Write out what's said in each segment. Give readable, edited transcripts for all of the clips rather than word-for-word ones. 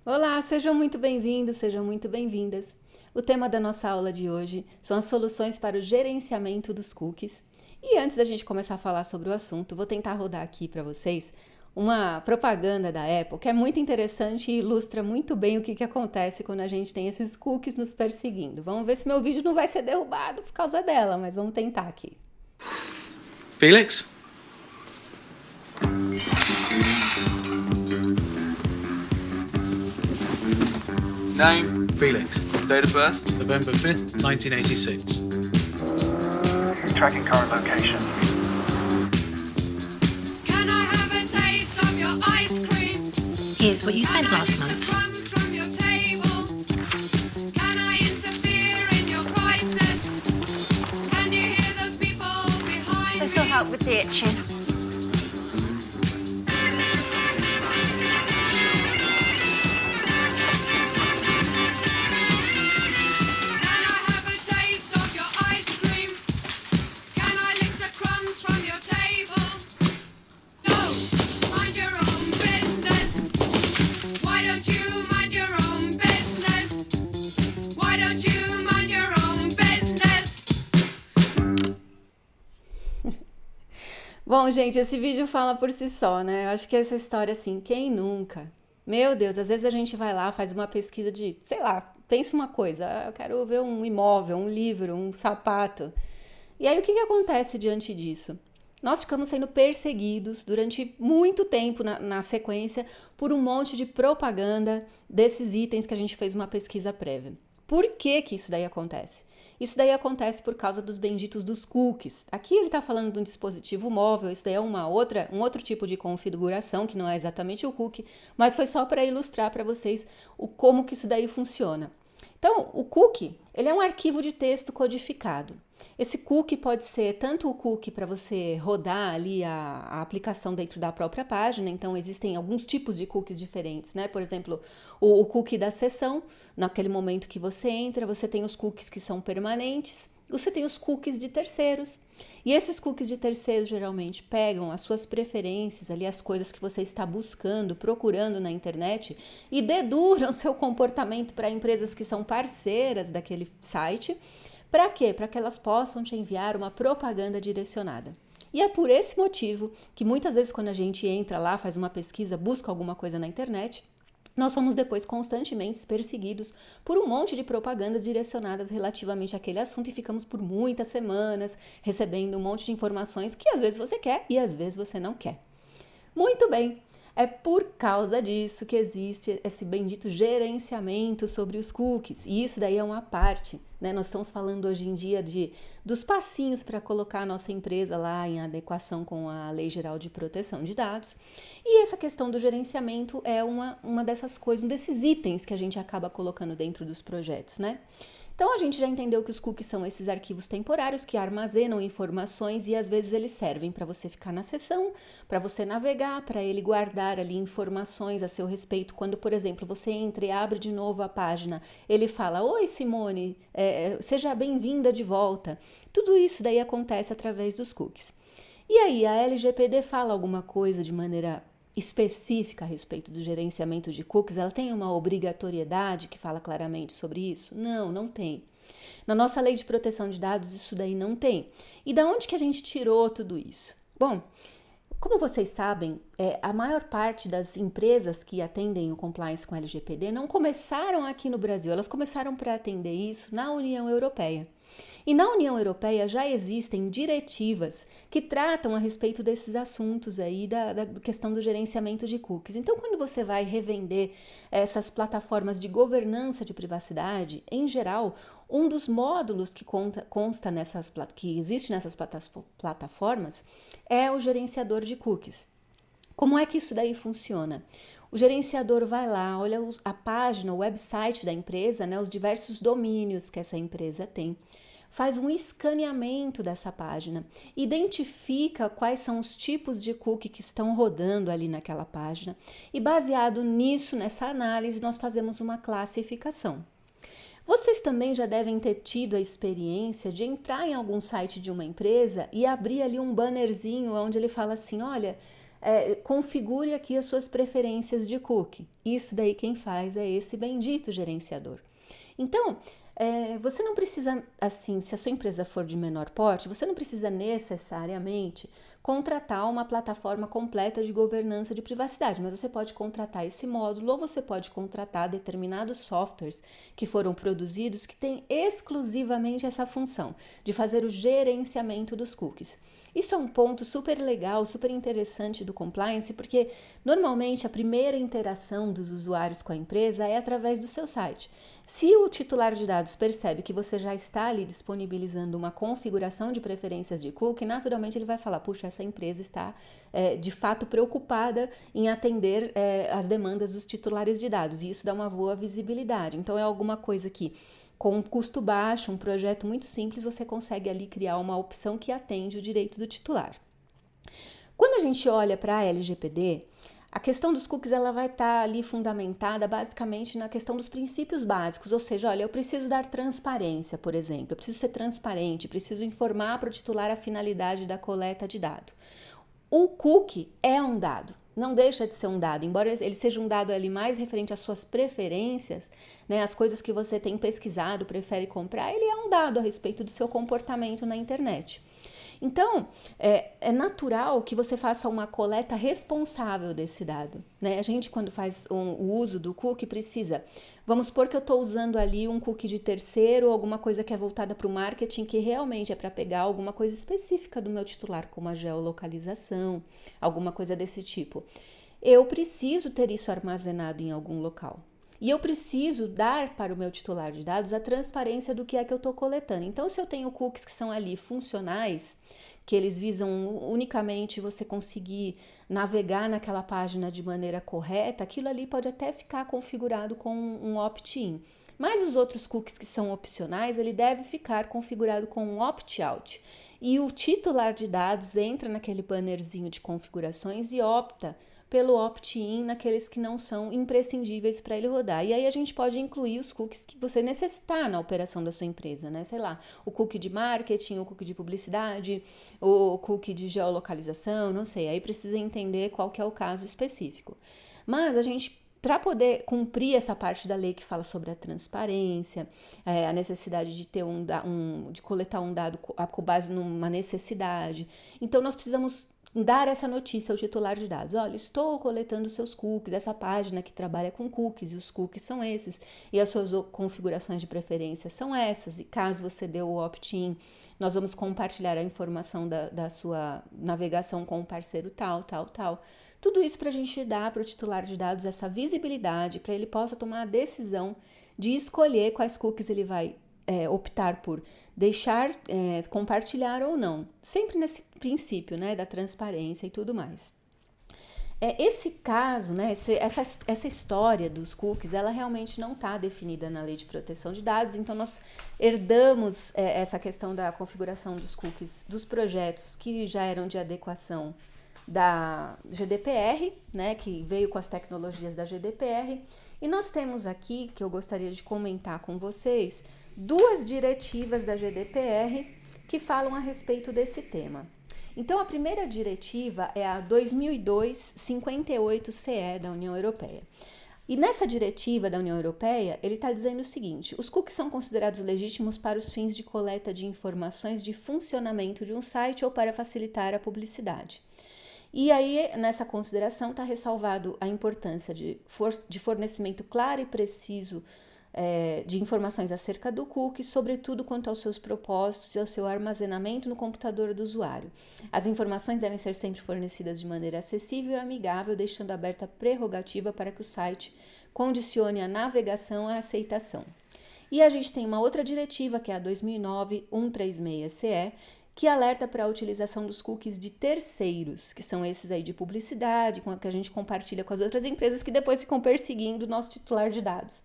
Olá, sejam muito bem-vindos, sejam muito bem-vindas. O tema da nossa aula de hoje são as soluções para o gerenciamento dos cookies. E antes da gente começar a falar sobre o assunto, vou tentar rodar aqui para vocês uma propaganda da Apple que é muito interessante e ilustra muito bem o que acontece quando a gente tem esses cookies nos perseguindo. Vamos ver se meu vídeo não vai ser derrubado por causa dela, mas vamos tentar aqui. Felix? Name, Felix. date of birth, November 5th, 1986. Tracking current location. Can I have a taste of your ice cream? Here's what you spent last month. Crumbs from your table. Can I interfere in your crisis? Can you hear those people behind This will me? help with the itching. Can I have a taste of your ice cream? Can I lick the crumbs from your table? No, mind your own business. Why don't you mind your own business? Why don't you mind your own business? Bom, gente, esse vídeo fala por si só, né? Eu acho que essa história, assim, quem nunca? Meu Deus, às vezes a gente vai lá, faz uma pesquisa de, sei lá, pensa uma coisa, eu quero ver um imóvel, um livro, um sapato. E aí o que acontece diante disso? Nós ficamos sendo perseguidos durante muito tempo na sequência por um monte de propaganda desses itens que a gente fez uma pesquisa prévia. Por que isso daí acontece? Isso daí acontece por causa dos benditos dos cookies. Aqui ele está falando de um dispositivo móvel, isso daí é um outro tipo de configuração, que não é exatamente o cookie, mas foi só para ilustrar para vocês como que isso daí funciona. Então, o cookie, ele é um arquivo de texto codificado. Esse cookie pode ser tanto o cookie para você rodar ali a aplicação dentro da própria página, então existem alguns tipos de cookies diferentes, né? Por exemplo, o cookie da sessão, naquele momento que você entra, você tem os cookies que são permanentes, você tem os cookies de terceiros. E esses cookies de terceiros geralmente pegam as suas preferências, ali as coisas que você está buscando, procurando na internet e deduram seu comportamento para empresas que são parceiras daquele site. Para quê? Para que elas possam te enviar uma propaganda direcionada. E é por esse motivo que muitas vezes quando a gente entra lá, faz uma pesquisa, busca alguma coisa na internet, nós somos depois constantemente perseguidos por um monte de propagandas direcionadas relativamente àquele assunto e ficamos por muitas semanas recebendo um monte de informações que às vezes você quer e às vezes você não quer. Dos bem, é por causa disso que existe esse bendito gerenciamento sobre os cookies. E isso daí é uma parte, né? Nós estamos falando hoje em dia dos passinhos para colocar a nossa empresa lá em adequação com a Lei Geral de Proteção de Dados. E essa questão do gerenciamento é uma dessas coisas, um desses itens que a gente acaba colocando dentro dos projetos, né? Então, a gente já entendeu que os cookies são esses arquivos temporários que armazenam informações e às vezes eles servem para você ficar na sessão, para você navegar, para ele guardar ali informações a seu respeito. Quando, por exemplo, você entra e abre de novo a página, ele fala: "Oi, Simone, seja bem-vinda de volta". Tudo isso daí acontece através dos cookies. E aí, a LGPD fala alguma coisa de maneira específica a respeito do gerenciamento de cookies? Ela tem uma obrigatoriedade que fala claramente sobre isso? Não, não tem. Na nossa lei de proteção de dados, isso daí não tem. E da onde que a gente tirou tudo isso? Bom, como vocês sabem, a maior parte das empresas que atendem o compliance com LGPD não começaram aqui no Brasil, elas começaram para atender isso na União Europeia. E na União Europeia já existem diretivas que tratam a respeito desses assuntos aí da questão do gerenciamento de cookies. Então, quando você vai revender essas plataformas de governança de privacidade, em geral, um dos módulos que que existe nessas plataformas é o gerenciador de cookies. Como é que isso daí funciona? O gerenciador vai lá, olha a página, o website da empresa, né, os diversos domínios que essa empresa tem, faz um escaneamento dessa página, identifica quais são os tipos de cookie que estão rodando ali naquela página e baseado nisso, nessa análise, nós fazemos uma classificação. Vocês também já devem ter tido a experiência de entrar em algum site de uma empresa e abrir ali um bannerzinho onde ele fala assim: olha, configure aqui as suas preferências de cookie. Isso daí quem faz é esse bendito gerenciador. Então, você não precisa, assim, se a sua empresa for de menor porte, você não precisa necessariamente contratar uma plataforma completa de governança de privacidade, mas você pode contratar esse módulo ou você pode contratar determinados softwares que foram produzidos que têm exclusivamente essa função de fazer o gerenciamento dos cookies. Isso é um ponto super legal, super interessante do compliance, porque normalmente a primeira interação dos usuários com a empresa é através do seu site. Se o titular de dados percebe que você já está ali disponibilizando uma configuração de preferências de cookie, naturalmente ele vai falar, puxa, essa empresa está de fato preocupada em atender as demandas dos titulares de dados, e isso dá uma boa visibilidade. Então é alguma coisa que com um custo baixo, um projeto muito simples, você consegue ali criar uma opção que atende o direito do titular. Quando a gente olha para a LGPD, a questão dos cookies ela vai estar ali fundamentada basicamente na questão dos princípios básicos, ou seja, olha, eu preciso dar transparência, por exemplo, eu preciso ser transparente, preciso informar para o titular a finalidade da coleta de dado. O cookie é um dado. Não deixa de ser um dado, embora ele seja um dado ali mais referente às suas preferências, né, as coisas que você tem pesquisado, prefere comprar, ele é um dado a respeito do seu comportamento na internet. Então, é natural que você faça uma coleta responsável desse dado, né? A gente, quando faz o uso do cookie, precisa... Vamos supor que eu estou usando ali um cookie de terceiro, alguma coisa que é voltada para o marketing, que realmente é para pegar alguma coisa específica do meu titular, como a geolocalização, alguma coisa desse tipo. Eu preciso ter isso armazenado em algum local. E eu preciso dar para o meu titular de dados a transparência do que é que eu estou coletando. Então, se eu tenho cookies que são ali funcionais, que eles visam unicamente você conseguir navegar naquela página de maneira correta, aquilo ali pode até ficar configurado com um opt-in. Mas os outros cookies que são opcionais, ele deve ficar configurado com um opt-out. E o titular de dados entra naquele bannerzinho de configurações e opta pelo opt-in naqueles que não são imprescindíveis para ele rodar. E aí a gente pode incluir os cookies que você necessitar na operação da sua empresa, né? Sei lá, o cookie de marketing, o cookie de publicidade, o cookie de geolocalização, não sei. Aí precisa entender qual que é o caso específico. Mas a gente, para poder cumprir essa parte da lei que fala sobre a transparência, a necessidade de ter de coletar um dado com base numa necessidade, então nós precisamos dar essa notícia ao titular de dados. Olha, estou coletando seus cookies, essa página que trabalha com cookies, e os cookies são esses, e as suas configurações de preferência são essas, e caso você dê o opt-in, nós vamos compartilhar a informação da sua navegação com o parceiro tal. Tudo isso para a gente dar para o titular de dados essa visibilidade, para ele possa tomar a decisão de escolher quais cookies ele vai optar por deixar compartilhar ou não, sempre nesse princípio, né, da transparência e tudo mais. Esse caso, né, essa história dos cookies, ela realmente não está definida na Lei de Proteção de Dados, então nós herdamos essa questão da configuração dos cookies dos projetos que já eram de adequação da GDPR, né, que veio com as tecnologias da GDPR, e nós temos aqui, que eu gostaria de comentar com vocês, duas diretivas da GDPR que falam a respeito desse tema. Então, a primeira diretiva é a 2002/58/CE da União Europeia. E nessa diretiva da União Europeia, ele está dizendo o seguinte: os cookies são considerados legítimos para os fins de coleta de informações de funcionamento de um site ou para facilitar a publicidade. E aí, nessa consideração, está ressalvado a importância de fornecimento claro e preciso de informações acerca do cookie, sobretudo quanto aos seus propósitos e ao seu armazenamento no computador do usuário. As informações devem ser sempre fornecidas de maneira acessível e amigável, deixando aberta a prerrogativa para que o site condicione a navegação à aceitação. E a gente tem uma outra diretiva, que é a 2009/136/CE, que alerta para a utilização dos cookies de terceiros, que são esses aí de publicidade, com a que a gente compartilha com as outras empresas que depois ficam perseguindo o nosso titular de dados.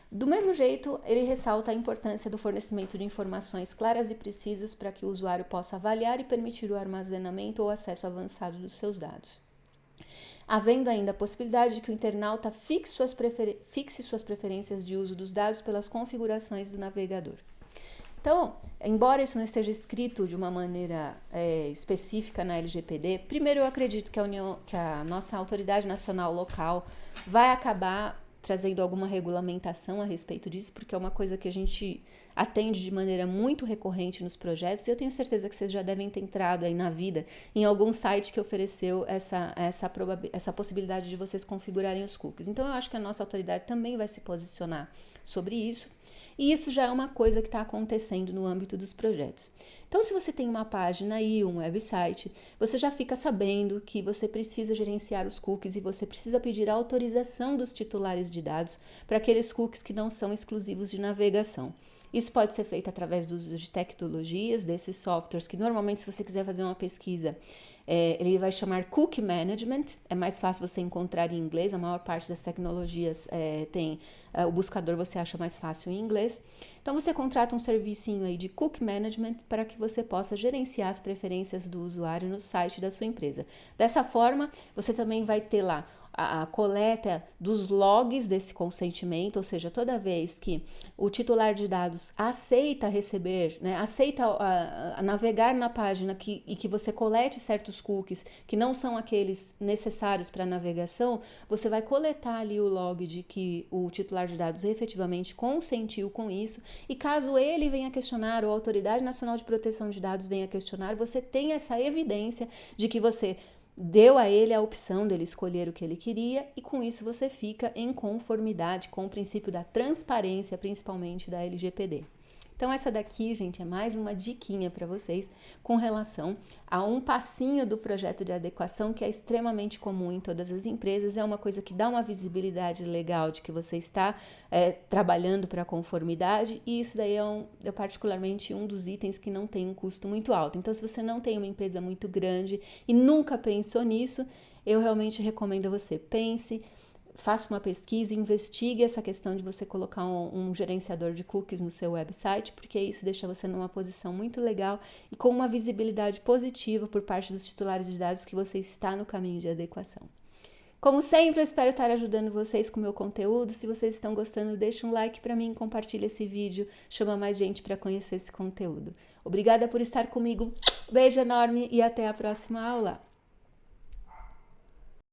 Do mesmo jeito, ele ressalta a importância do fornecimento de informações claras e precisas para que o usuário possa avaliar e permitir o armazenamento ou acesso avançado dos seus dados. Havendo ainda a possibilidade de que o internauta fixe suas preferências de uso dos dados pelas configurações do navegador. Então, embora isso não esteja escrito de uma maneira específica na LGPD, primeiro eu acredito que a nossa autoridade nacional local vai acabar trazendo alguma regulamentação a respeito disso, porque é uma coisa que a gente atende de maneira muito recorrente nos projetos, e eu tenho certeza que vocês já devem ter entrado aí na vida em algum site que ofereceu essa possibilidade de vocês configurarem os cookies. Então, eu acho que a nossa autoridade também vai se posicionar sobre isso, e isso já é uma coisa que está acontecendo no âmbito dos projetos. Então, se você tem uma página aí, um website, você já fica sabendo que você precisa gerenciar os cookies e você precisa pedir a autorização dos titulares de dados para aqueles cookies que não são exclusivos de navegação. Isso pode ser feito através do uso de tecnologias, desses softwares, que normalmente, se você quiser fazer uma pesquisa, ele vai chamar Cookie Management. É mais fácil você encontrar em inglês, a maior parte das tecnologias tem o buscador, você acha mais fácil em inglês. Então, você contrata um servicinho aí de Cookie Management para que você possa gerenciar as preferências do usuário no site da sua empresa. Dessa forma, você também vai ter lá a coleta dos logs desse consentimento, ou seja, toda vez que o titular de dados aceita receber, né, aceita navegar na página e que você colete certos cookies que não são aqueles necessários para a navegação, você vai coletar ali o log de que o titular de dados efetivamente consentiu com isso, e caso ele venha questionar, ou a Autoridade Nacional de Proteção de Dados venha questionar, você tem essa evidência de que você deu a ele a opção dele escolher o que ele queria, e com isso você fica em conformidade com o princípio da transparência, principalmente da LGPD. Então, essa daqui, gente, é mais uma diquinha para vocês com relação a um passinho do projeto de adequação que é extremamente comum em todas as empresas. É uma coisa que dá uma visibilidade legal de que você está trabalhando para a conformidade, e isso daí é particularmente um dos itens que não tem um custo muito alto. Então, se você não tem uma empresa muito grande e nunca pensou nisso, eu realmente recomendo a você pense, faça uma pesquisa, investigue essa questão de você colocar um gerenciador de cookies no seu website, porque isso deixa você numa posição muito legal e com uma visibilidade positiva por parte dos titulares de dados que você está no caminho de adequação. Como sempre, eu espero estar ajudando vocês com o meu conteúdo. Se vocês estão gostando, deixa um like para mim, compartilha esse vídeo, chama mais gente para conhecer esse conteúdo. Obrigada por estar comigo, beijo enorme e até a próxima aula!